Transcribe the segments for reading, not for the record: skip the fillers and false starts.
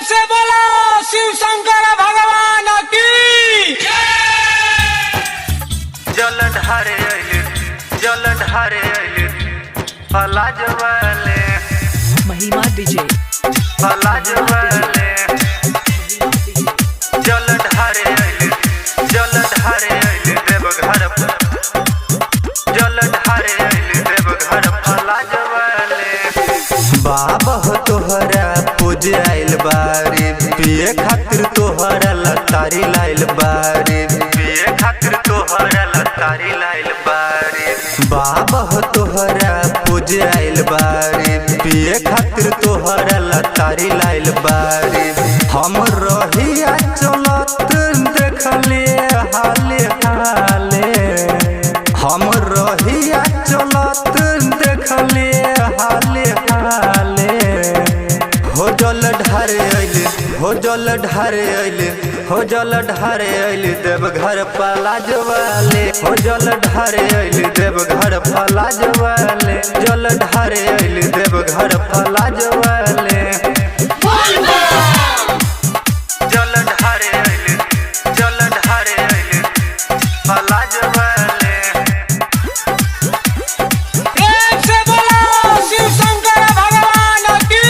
से बोलो शिव शंकर भगवान की जल ढारे फलाज वाले महिमा डीजे फलाज वाले जल ढारे देवघर फलाज वाले बाबा हो तोहरा पूजे आइल बारी पिए खातिर तोहरा लतारी लाइल बारी पिए खातिर तोहरा लतारी लाइल बारी बाबा हो तोहरा पूजे आइल बारी पिए खातिर तोहरा लतारी लाइल बारी हम रहिया चलत देखले हाले हाले हम रहिया चलत देखले हाले हाले हो जल ढारे अइले देवघर फलाज वाले हो जल ढारे अइले देवघर फलाज वाले जल ढारे अइले देवघर फलाज वाले जल ढारे अइले फलाज वाले प्रेम से बोलो शिव शंकर भगवान की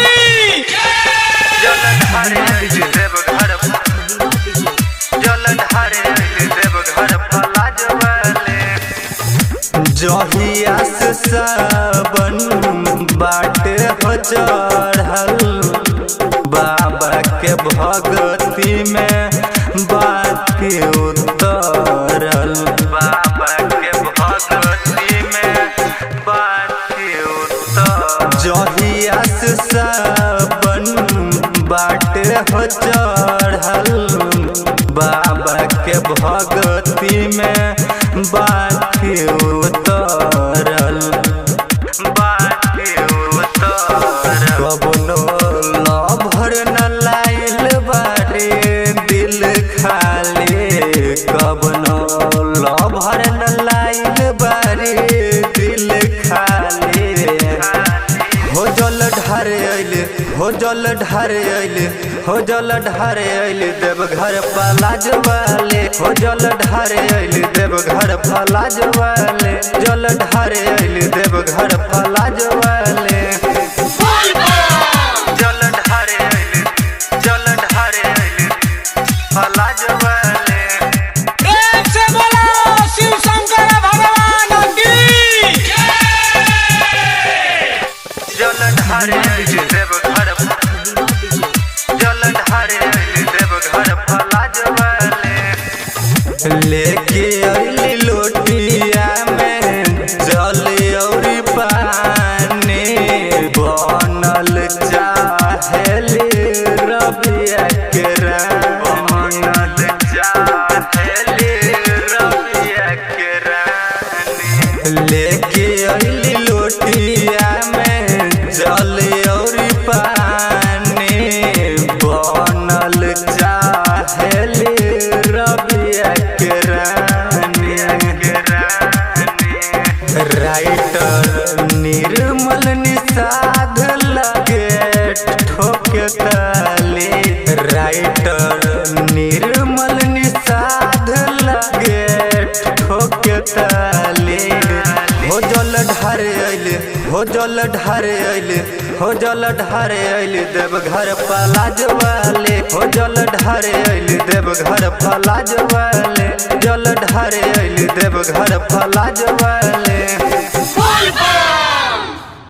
जल ढारे अइले देवघर फलाज वाले जहिया से सावन बाटे हो चढ़ल बाबा के भगती में बाकी उतरल बाबा के भगती में बाकी उतरल जहिया से सावन बाटे हो चढ़ल बाबा के भगती में बाकी उतरल कबनो लभर न लाइल बारे दिल खाली कबनो लभर न लाइल बारे दिल खाली हो जल ढारे अइले देवघर फलाज वाले हो जल ढारे अइले देवघर फलाज वाले जल ढारे अइले देवघर फलाज वाले जल ढारे अइले फलाज वाले प्रेम से बोलो शिव शंकर भगवान की जल ढारे अइले देवघर फलाज वाले लेके अइली लोटिया में जल औरी पानी बनल चाहेली रबिया के रानी बनल चाहेली रबिया के रानी लेके अइली लोटिया में जल औरी पानी बनल चाहेली रबिया के रानी राइटर निर्मल निषाद लगे ठोके ताली राइटर निर्मल निषाद लगे ठोके ताली हो जल ढारे अइले देवघर फलाज वाले हो जल ढारे अइले देवघर फलाज वाले जल ढारे अइले देवघर फलाज वाले।